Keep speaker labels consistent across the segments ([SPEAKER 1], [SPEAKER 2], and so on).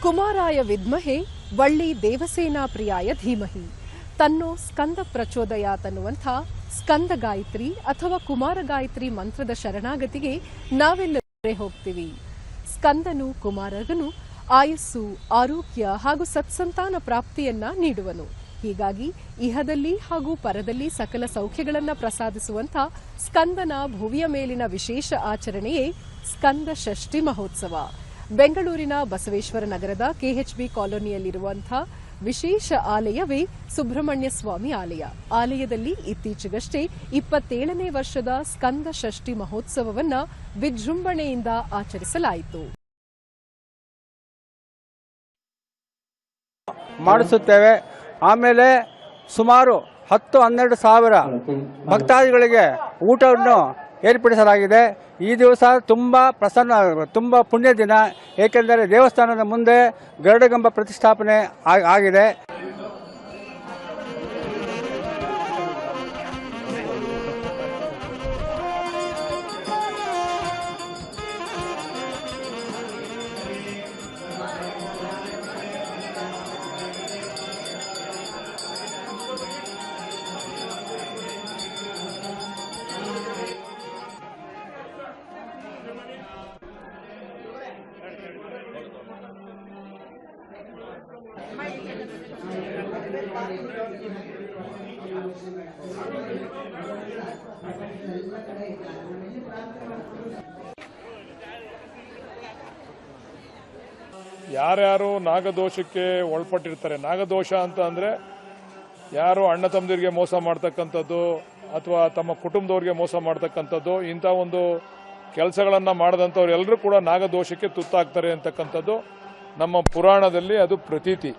[SPEAKER 1] ಕುಮಾರಾಯ ವಿದ್ಮಹೆ ವಳ್ಳಿ ದೇವಸೇನಾ ಪ್ರಿಯಾಯ ಧೀಮಹಿ ತನ್ನೋ ಸ್ಕಂದ ಪ್ರಚೋದಯಾತ್ ಅನ್ನುವಂಥ ಸ್ಕಂದ ಗಾಯತ್ರಿ ಅಥವಾ ಕುಮಾರ ಗಾಯತ್ರಿ ಮಂತ್ರದ ಶರಣಾಗತಿಗೆ ನಾವೆಲ್ಲರೂ ಹೋಗ್ತೀವಿ. ಸ್ಕಂದನು ಕುಮಾರಗನು ಆಯಸ್ಸು, ಆರೋಗ್ಯ ಹಾಗೂ ಸತ್ಸಂತಾನ ಪ್ರಾಪ್ತಿಯನ್ನ ನೀಡುವನು. ಹೀಗಾಗಿ ಇಹದಲ್ಲಿ ಹಾಗೂ ಪರದಲ್ಲಿ ಸಕಲ ಸೌಖ್ಯಗಳನ್ನು ಪ್ರಸಾದಿಸುವಂಥ ಸ್ಕಂದನ ಭುವಿಯ ಮೇಲಿನ ವಿಶೇಷ ಆಚರಣೆಯೇ ಸ್ಕಂದ ಷಷ್ಠಿ ಮಹೋತ್ಸವ. ಬೆಂಗಳೂರಿನ ಬಸವೇಶ್ವರ ನಗರದ ಕೆಎಚ್ಬಿ ಕಾಲೋನಿಯಲ್ಲಿರುವಂತಹ ವಿಶೇಷ ಆಲಯವೇ ಸುಬ್ರಹ್ಮಣ್ಯ ಸ್ವಾಮಿ ಆಲಯ. ಆಲಯದಲ್ಲಿ ಇತ್ತೀಚೆಗಷ್ಟೇ 27ನೇ ವರ್ಷದ ಸ್ಕಂದ ಷಷ್ಠಿ ಮಹೋತ್ಸವವನ್ನ ವಿಜೃಂಭಣೆಯಿಂದ ಆಚರಿಸಲಾಯಿತು.
[SPEAKER 2] ಮಾಡಿಸುತ್ತೇವೆ. ಆಮೇಲೆ ಸುಮಾರು 10-12 ಸಾವಿರ ಭಕ್ತಾದಿಗಳಿಗೆ ಊಟವನ್ನು ಏರ್ಪಡಿಸಲಾಗಿದೆ. ಈ ದಿವಸ ತುಂಬ ತುಂಬ ಪುಣ್ಯ ದಿನ. ಏಕೆಂದರೆ ದೇವಸ್ಥಾನದ ಮುಂದೆ ಗರುಡಗಂಬ ಪ್ರತಿಷ್ಠಾಪನೆ ಆಗಿದೆ.
[SPEAKER 3] ಯಾರ್ಯಾರು ನಾಗದೋಷಕ್ಕೆ ಒಳಪಟ್ಟಿರ್ತಾರೆ, ನಾಗದೋಷ ಅಂತ ಅಂದರೆ ಯಾರು ಅಣ್ಣ ತಮ್ಮದಿರಿಗೆ ಮೋಸ ಮಾಡ್ತಕ್ಕಂಥದ್ದು ಅಥವಾ ತಮ್ಮ ಕುಟುಂಬದವ್ರಿಗೆ ಮೋಸ ಮಾಡ್ತಕ್ಕಂಥದ್ದು, ಇಂಥ ಒಂದು ಕೆಲಸಗಳನ್ನು ಮಾಡಿದಂಥವ್ರು ಎಲ್ಲರೂ ಕೂಡ ನಾಗದೋಷಕ್ಕೆ ತುತ್ತಾಗ್ತಾರೆ ಅಂತಕ್ಕಂಥದ್ದು ನಮ್ಮ ಪುರಾಣದಲ್ಲಿ ಅದು ಪ್ರತೀತಿ.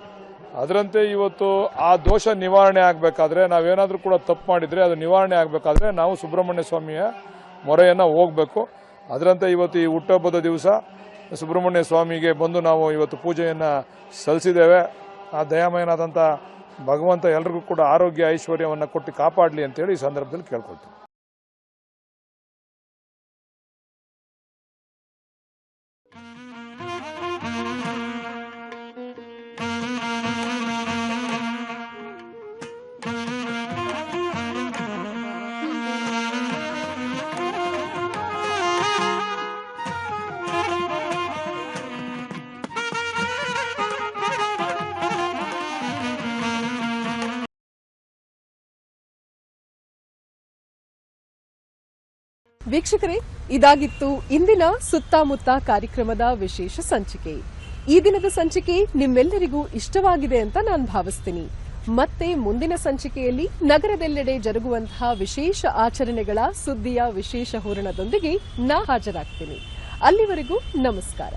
[SPEAKER 3] ಅದರಂತೆ ಇವತ್ತು ಆ ದೋಷ ನಿವಾರಣೆ ಆಗಬೇಕಾದ್ರೆ, ನಾವೇನಾದರೂ ಕೂಡ ತಪ್ಪು ಮಾಡಿದರೆ ಅದು ನಿವಾರಣೆ ಆಗಬೇಕಾದ್ರೆ ನಾವು ಸುಬ್ರಹ್ಮಣ್ಯ ಸ್ವಾಮಿಯ ಮೊರೆಯನ್ನು ಹೋಗಬೇಕು. ಅದರಂತೆ ಇವತ್ತು ಈ ಹುಟ್ಟುಹಬ್ಬದ ದಿವಸ ಸುಬ್ರಹ್ಮಣ್ಯ ಸ್ವಾಮಿಗೆ ಬಂದು ನಾವು ಇವತ್ತು ಪೂಜೆಯನ್ನು ಸಲ್ಲಿಸಿದ್ದೇವೆ. ಆ ದಯಾಮಯನಾದಂಥ ಭಗವಂತ ಎಲ್ರಿಗೂ ಕೂಡ ಆರೋಗ್ಯ ಐಶ್ವರ್ಯವನ್ನು ಕೊಟ್ಟು ಕಾಪಾಡಲಿ ಅಂತೇಳಿ ಈ ಸಂದರ್ಭದಲ್ಲಿ ಕೇಳ್ಕೊಳ್ತೀವಿ.
[SPEAKER 1] ವೀಕ್ಷಕರೇ, ಇದಾಗಿತ್ತು ಇಂದಿನ ಸುತ್ತಮುತ್ತ ಕಾರ್ಯಕ್ರಮದ ವಿಶೇಷ ಸಂಚಿಕೆ. ಈ ದಿನದ ಸಂಚಿಕೆ ನಿಮ್ಮೆಲ್ಲರಿಗೂ ಇಷ್ಟವಾಗಿದೆ ಅಂತ ನಾನು ಭಾವಿಸ್ತೀನಿ. ಮತ್ತೆ ಮುಂದಿನ ಸಂಚಿಕೆಯಲ್ಲಿ ನಗರದೆಲ್ಲೆಡೆ ಜರುಗುವಂತಹ ವಿಶೇಷ ಆಚರಣೆಗಳ ಸುದ್ದಿಯ ವಿಶೇಷ ಹೂರಣದೊಂದಿಗೆ ನಾ ಹಾಜರಾಗ್ತೀನಿ. ಅಲ್ಲಿವರೆಗೂ ನಮಸ್ಕಾರ.